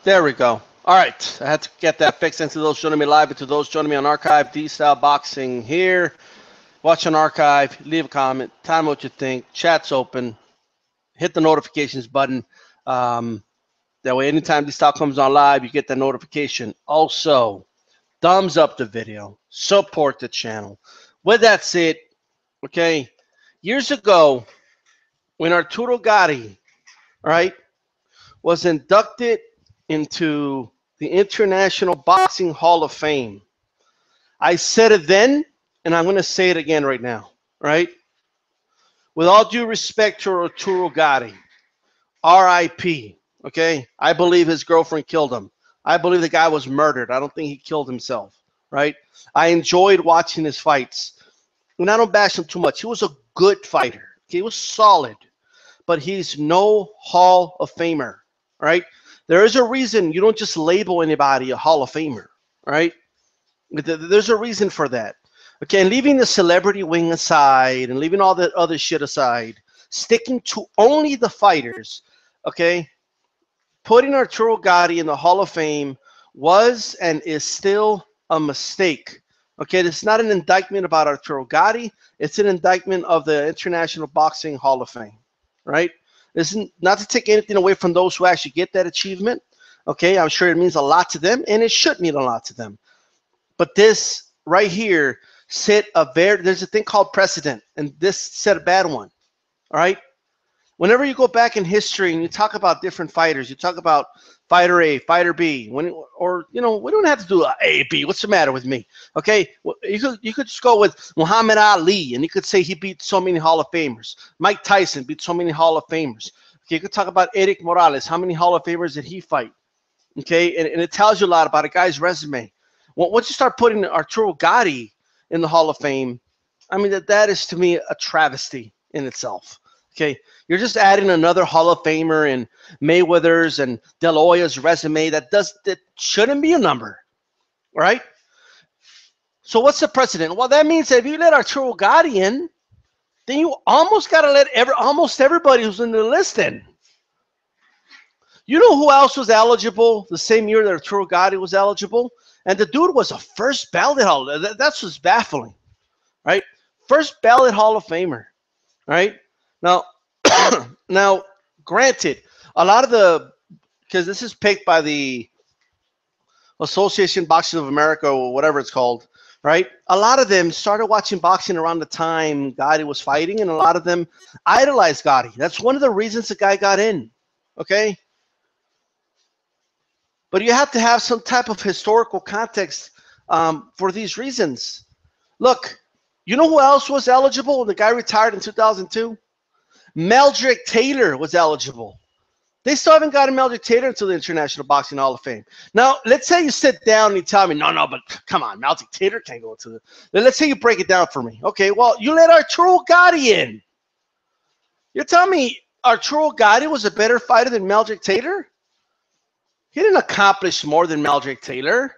There we go. All right. I had to get that fixed. And to those joining me live and to those joining me on archive, DStyleBoxing here. Watch on archive. Leave a comment. Tell me what you think. Chat's open. Hit the notifications button. That way, anytime DStyle comes on live, you get the notification. Also, thumbs up the video. Support the channel. With that said, okay, years ago, when Arturo Gatti, right, was inducted into the International Boxing Hall of Fame. I said it then, and I'm going to say it again right now, right? With all due respect to Arturo Gatti, R.I.P., okay? I believe his girlfriend killed him. I believe the guy was murdered. I don't think he killed himself, right? I enjoyed watching his fights. And I don't bash him too much. He was a good fighter. Okay? He was solid. But he's no Hall of Famer, right? There is a reason you don't just label anybody a Hall of Famer, right? There's a reason for that. Okay, and leaving the celebrity wing aside and leaving all that other shit aside, sticking to only the fighters, okay, putting Arturo Gatti in the Hall of Fame was and is still a mistake. Okay, this is not an indictment about Arturo Gatti. It's an indictment of the International Boxing Hall of Fame, right? This is not to take anything away from those who actually get that achievement. Okay, I'm sure it means a lot to them, and it should mean a lot to them. But this right here set there's a thing called precedent, and this set a bad one, all right? Whenever you go back in history and you talk about different fighters, you talk about fighter A, fighter B, or we don't have to do A, B. What's the matter with me? Okay, you could just go with Muhammad Ali, and you could say he beat so many Hall of Famers. Mike Tyson beat so many Hall of Famers. Okay, you could talk about Eric Morales. How many Hall of Famers did he fight? Okay, and it tells you a lot about a guy's resume. Once you start putting Arturo Gatti in the Hall of Fame, I mean that is to me a travesty in itself. Okay, you're just adding another Hall of Famer in Mayweather's and De La Hoya's resume that shouldn't be a number, right? So what's the precedent? Well, that means that if you let Arturo Gatti in, then you almost got to let almost everybody who's in the list in. You know who else was eligible the same year that Arturo Gatti was eligible? And the dude was a first ballot Hall. That's what's baffling, right? First ballot Hall of Famer, right? Now, now, granted, a lot of because this is picked by the Association Boxing of America or whatever it's called, right? A lot of them started watching boxing around the time Gatti was fighting, and a lot of them idolized Gatti. That's one of the reasons the guy got in, okay? But you have to have some type of historical context for these reasons. Look, you know who else was eligible when the guy retired in 2002? Meldrick Taylor was eligible. They still haven't gotten Meldrick Taylor until the International Boxing Hall of Fame. Now, let's say you sit down and you tell me, no, but come on, Meldrick Taylor can't go into let's say you break it down for me. Okay, well, you let Arturo Gatti in. You're telling me Arturo Gatti was a better fighter than Meldrick Taylor? He didn't accomplish more than Meldrick Taylor.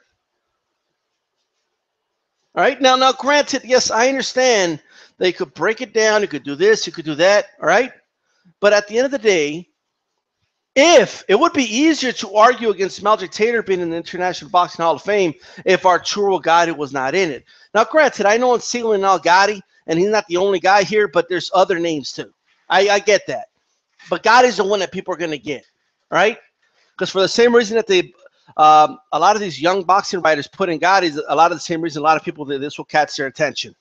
All right, now, granted, yes, I understand they could break it down. You could do this, you could do that, all right? But at the end of the day, if it would be easier to argue against Meldrick Taylor being in the International Boxing Hall of Fame if Arturo Gatti was not in it. Now, granted, I know I'm singling out Gatti, and he's not the only guy here, but there's other names too. I get that. But Gotti's the one that people are going to get, right? Because for the same reason that a lot of these young boxing writers put in Gatti, a lot of the same reason a lot of people, this will catch their attention.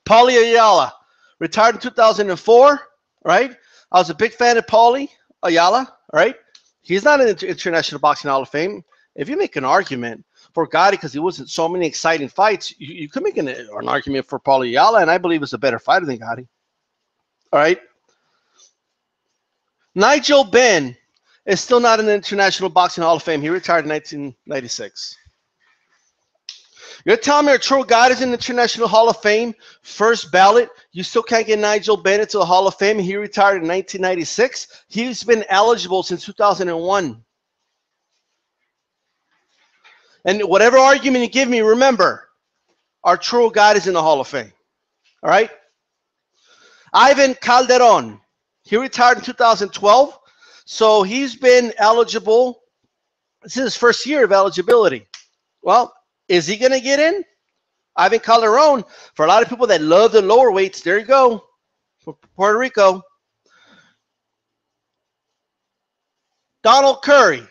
Paulie Ayala, retired in 2004, right? I was a big fan of Paulie Ayala, right? He's not in the International Boxing Hall of Fame. If you make an argument for Gatti because he wasn't so many exciting fights, you could make an argument for Paulie Ayala, and I believe he's a better fighter than Gatti. All right? Nigel Benn is still not in the International Boxing Hall of Fame. He retired in 1996. You're telling me Arturo Gatti is in the International Hall of Fame, first ballot. You still can't get Nigel Benn into the Hall of Fame. He retired in 1996. He's been eligible since 2001. And whatever argument you give me, remember, Arturo Gatti is in the Hall of Fame. All right? Ivan Calderon. He retired in 2012. So he's been eligible. This is his first year of eligibility. Well, is he going to get in? Ivan Calderon, for a lot of people that love the lower weights, there you go, for Puerto Rico. Donald Curry,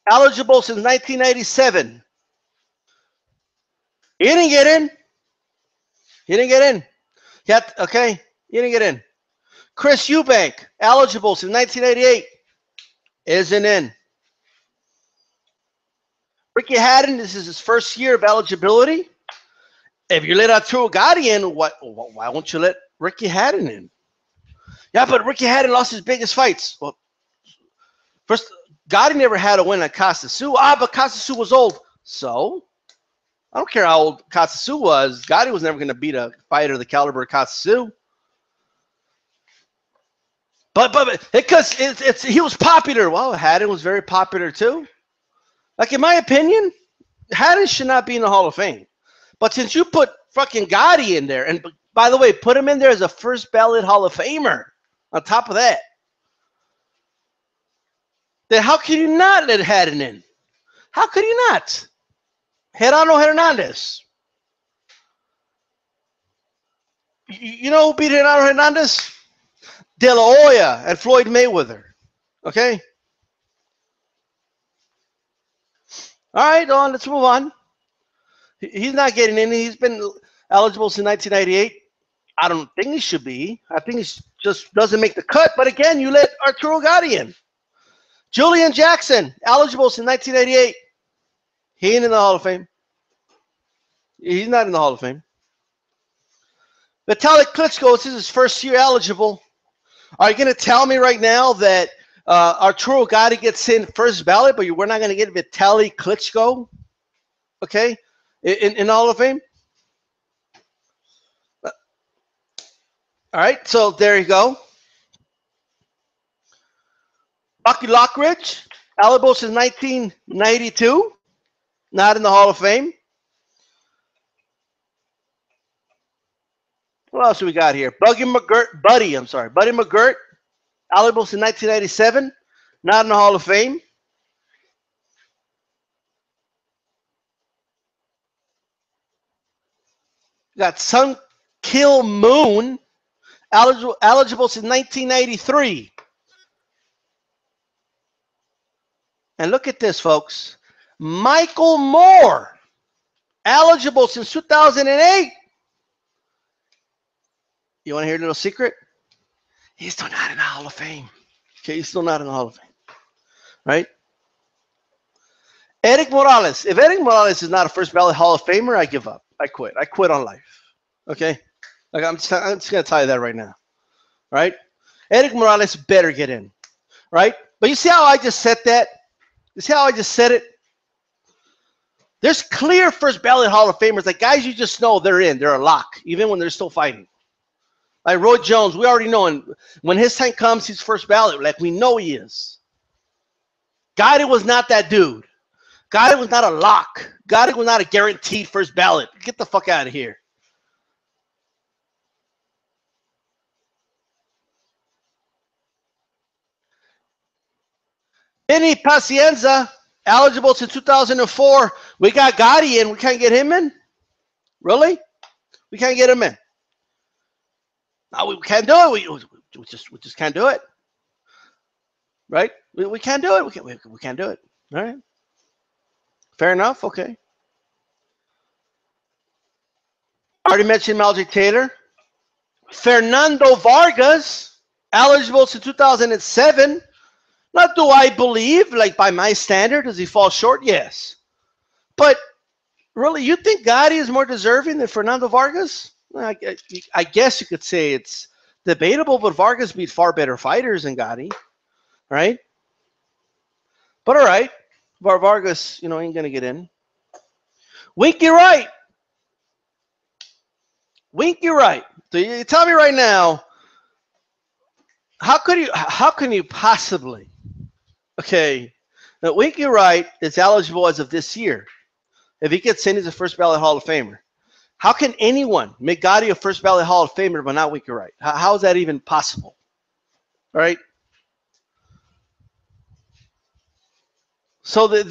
eligible since 1997. He didn't get in. He didn't get in. Okay, he didn't get in. Chris Eubank, eligible since 1988, isn't in. Ricky Hatton, this is his first year of eligibility. If you let Arturo Gatti in, why won't you let Ricky Hatton in? Yeah, but Ricky Hatton lost his biggest fights. Well, first, Gatti never had a win at Costa Sioux. But Costa Sioux was old. So, I don't care how old Costa Sioux was. Gatti was never going to beat a fighter of the caliber of Costa Sioux. But because he was popular. Well, Hatton was very popular too. Like, in my opinion, Hatton should not be in the Hall of Fame. But since you put fucking Gatti in there, and by the way, put him in there as a first ballot Hall of Famer on top of that, then how can you not let Hatton in? How could you not? Gerardo Hernandez. You know who beat Gerardo Hernandez? De La Hoya and Floyd Mayweather. Okay? All right, let's move on. He's not getting in. He's been eligible since 1998. I don't think he should be. I think he just doesn't make the cut. But again, you let Arturo Gatti in. Julian Jackson, eligible since 1988. He ain't in the Hall of Fame. He's not in the Hall of Fame. Vitaly Klitschko, this is his first year eligible. Are you going to tell me right now that Arturo Gatti gets in first ballot, but we're not going to get Vitaly Klitschko? Okay? In the Hall of Fame? All right, so there you go. Bucky Lockridge, eligible since 1992, not in the Hall of Fame. What else do we got here? Buddy McGirt, eligible since 1997, not in the Hall of Fame. We got Sun Kill Moon, eligible since 1993. And look at this, folks. Michael Moore, eligible since 2008. You want to hear a little secret? He's still not in the Hall of Fame. Okay, he's still not in the Hall of Fame. Right? Eric Morales. If Eric Morales is not a first ballot Hall of Famer, I give up. I quit. I quit on life. Okay? Like, I'm just going to tell you that right now. Right? Eric Morales better get in. Right? But you see how I just said that? You see how I just said it? There's clear first ballot Hall of Famers. Like, guys you just know they're in. They're a lock, even when they're still fighting. Like Roy Jones, we already know. And when his time comes, he's first ballot. Like, we know he is. Gatti was not that dude. Gatti was not a lock. Gatti was not a guaranteed first ballot. Get the fuck out of here. Vinny Pacienza, eligible since 2004. We got Gatti in. We can't get him in? Really? We can't get him in. No, we can't do it. We just can't do it. Right? We can't do it. We can't do it. All right. Fair enough. Okay. Already mentioned Malji Taylor. Fernando Vargas, eligible since 2007. Now, do I believe, like, by my standard, does he fall short? Yes. But really, you think Gatti is more deserving than Fernando Vargas? I guess you could say it's debatable, but Vargas beat far better fighters than Gatti, right? But all right, Vargas, ain't gonna get in. Winky Wright. Winky Wright. So you tell me right now, how can you possibly? Okay, now Winky Wright is eligible as of this year. If he gets in, he's a first ballot Hall of Famer. How can anyone make Gatti a first ballot Hall of Famer but not Winky Wright? How is that even possible? All right? So it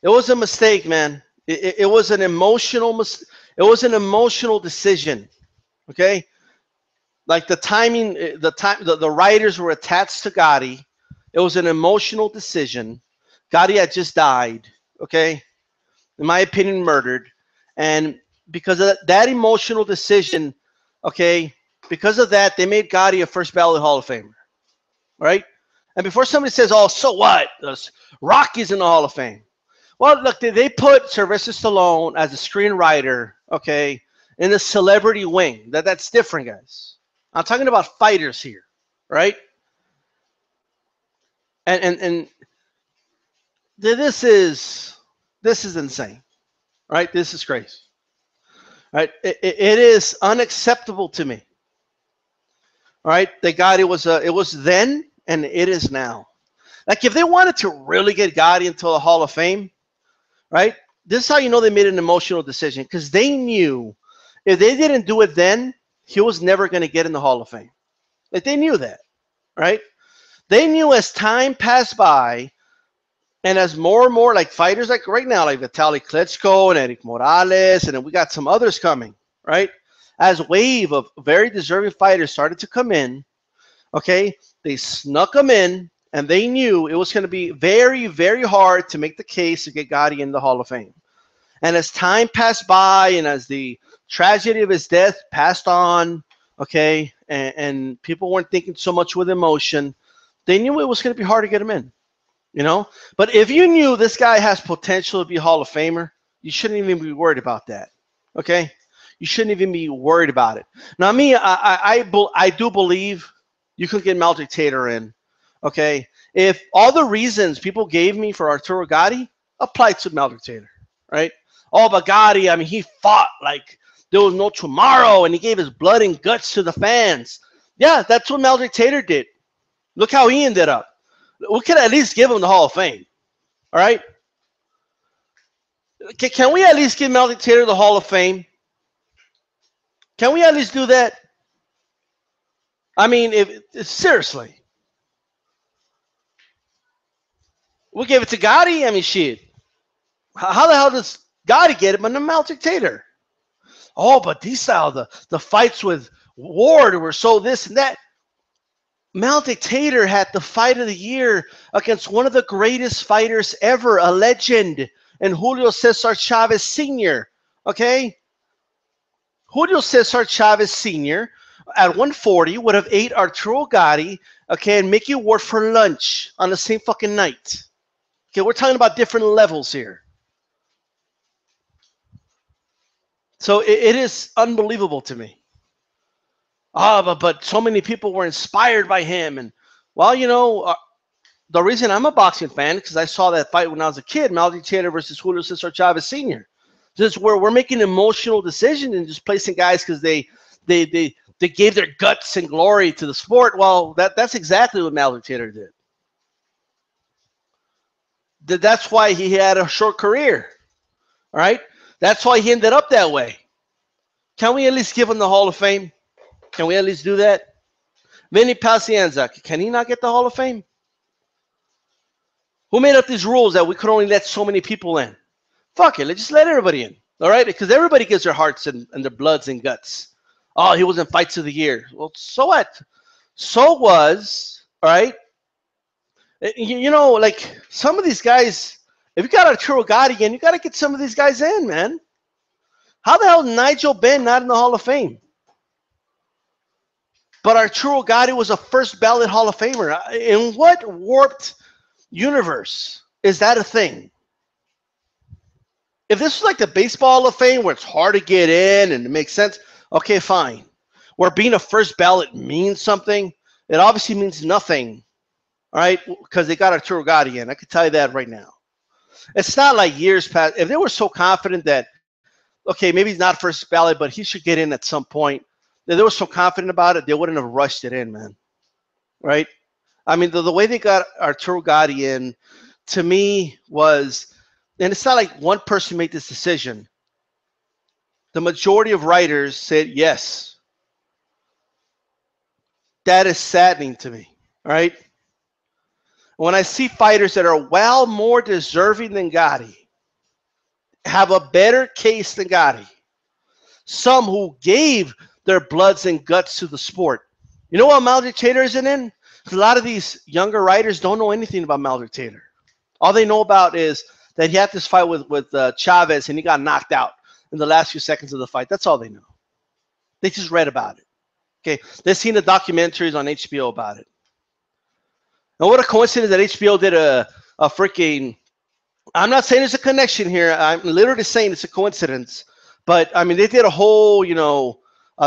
was a mistake, man. It was an emotional it was an emotional decision. Okay, like the timing, the writers were attached to Gatti. It was an emotional decision. Gatti had just died. Okay, in my opinion, murdered, and because of that emotional decision, okay, because of that, they made Gatti a first ballot Hall of Famer, right? And before somebody says, "Oh, so what? Rocky's in the Hall of Fame." Well, look, they put Sylvester Stallone as a screenwriter, okay, in the celebrity wing. That's different, guys. I'm talking about fighters here, right? And this is insane, right? This is crazy, right? It is unacceptable to me, right? That Gotti it was then and it is now. Like if they wanted to really get Gotti into the Hall of Fame, right? This is how you know they made an emotional decision because they knew if they didn't do it then, he was never going to get in the Hall of Fame. Like they knew that, right? They knew as time passed by and as more and more like fighters like right now, like Vitaly Klitschko and Eric Morales, and then we got some others coming, right? As a wave of very deserving fighters started to come in, okay, they snuck them in, and they knew it was going to be very, very hard to make the case to get Gotti in the Hall of Fame. And as time passed by and as the tragedy of his death passed on, okay, and people weren't thinking so much with emotion, they knew it was going to be hard to get him in, you know? But if you knew this guy has potential to be a Hall of Famer, you shouldn't even be worried about that, okay? You shouldn't even be worried about it. Now, me, I do believe you could get Mel Dictator in, okay? If all the reasons people gave me for Arturo Gatti applied to Mel Dictator, right? Oh, but Gatti, I mean, he fought like there was no tomorrow, and he gave his blood and guts to the fans. Yeah, that's what Mel Dictator did. Look how he ended up. We could at least give him the Hall of Fame, all right? Can we at least give Mel Dictator the Hall of Fame? Can we at least do that? I mean, if seriously, we gave it to Gotti. I mean, shit. How the hell does Gotti get it, but not Mel Dictator? Oh, but DStyle, the fights with Ward were so this and that. Mel Dictator had the fight of the year against one of the greatest fighters ever, a legend, and Julio Cesar Chavez Sr. Okay? Julio Cesar Chavez Sr. at 140 would have ate Arturo Gatti, okay, and Mickey Ward for lunch on the same fucking night. Okay, we're talking about different levels here. So it is unbelievable to me. But so many people were inspired by him. And, well, you know, the reason I'm a boxing fan is because I saw that fight when I was a kid, Mel Dictator versus Julio Cesar Chavez Sr. Just where we're making emotional decisions and just placing guys because they gave their guts and glory to the sport. Well, that's exactly what Mel Dictator did. That's why he had a short career. All right? That's why he ended up that way. Can we at least give him the Hall of Fame? Can we at least do that? Vinny Pacienza, can he not get the Hall of Fame? Who made up these rules that we could only let so many people in? Fuck it, let's just let everybody in, all right? Because everybody gives their hearts and their bloods and guts. Oh, he was in fights of the year. Well, so what? So was, all right? You know, like some of these guys, if you got Arturo Gatti in, you got to get some of these guys in, man. How the hell is Nigel Benn not in the Hall of Fame? But Arturo Gatti was a first ballot Hall of Famer. In what warped universe is that a thing? If this was like the Baseball Hall of Fame where it's hard to get in and it makes sense, okay, fine. Where being a first ballot means something, it obviously means nothing, all right, because they got Arturo Gatti in. I can tell you that right now. It's not like years past. If they were so confident that, okay, maybe he's not first ballot, but he should get in at some point, if they were so confident about it, they wouldn't have rushed it in, man, right? I mean, the way they got Arturo Gatti in, to me, was, and it's not like one person made this decision. The majority of writers said yes. That is saddening to me, all right? when I see fighters that are well more deserving than Gatti, have a better case than Gatti, some who gave their bloods and guts to the sport. You know what Maldrick Taylor isn't in? Because a lot of these younger writers don't know anything about Maldrick Taylor. All they know about is that he had this fight with Chavez and he got knocked out in the last few seconds of the fight. That's all they know. They just read about it. Okay, they've seen the documentaries on HBO about it. And what a coincidence that HBO did a freaking, I'm not saying there's a connection here. I'm literally saying it's a coincidence. But, I mean, they did a whole,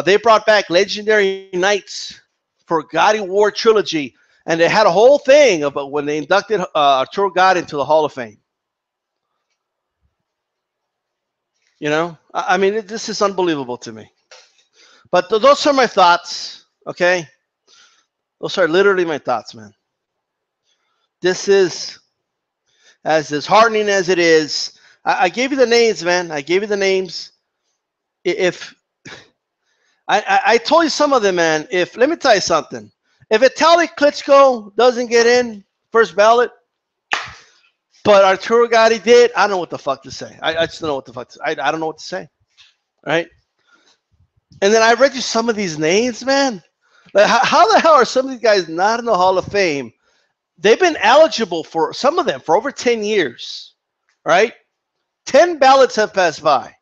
they brought back Legendary Nights for Gatti War Trilogy. And they had a whole thing about when they inducted Arturo Gatti into the Hall of Fame. I mean, this is unbelievable to me. But those are my thoughts, okay? Those are literally my thoughts, man. This is, as disheartening as it is, I gave you the names, man. I gave you the names. If I told you some of them, man. Let me tell you something. If Vitaly Klitschko doesn't get in first ballot, but Arturo Gatti did, I don't know what the fuck to say. I just don't know what the fuck to say. I don't know what to say, right? And then I read you some of these names, man. Like, how the hell are some of these guys not in the Hall of Fame? They've been eligible for some of them for over 10 years, right? 10 ballots have passed by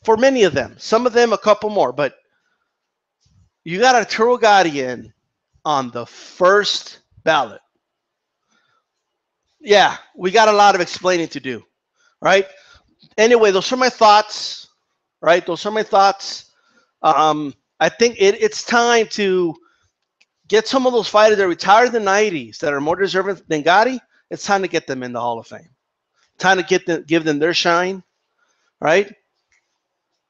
for many of them. Some of them a couple more, but you got Arturo Gatti in on the first ballot. Yeah, we got a lot of explaining to do, right? Anyway, those are my thoughts, right? Those are my thoughts. I think it's time to get some of those fighters that retired in the 90s that are more deserving than Gatti. It's time to get them in the Hall of Fame. Time to give them their shine, right?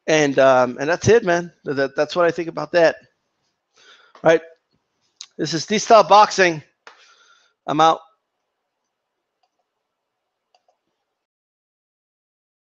And that's it, man. That's what I think about that. Right? This is DStyleBoxing. I'm out.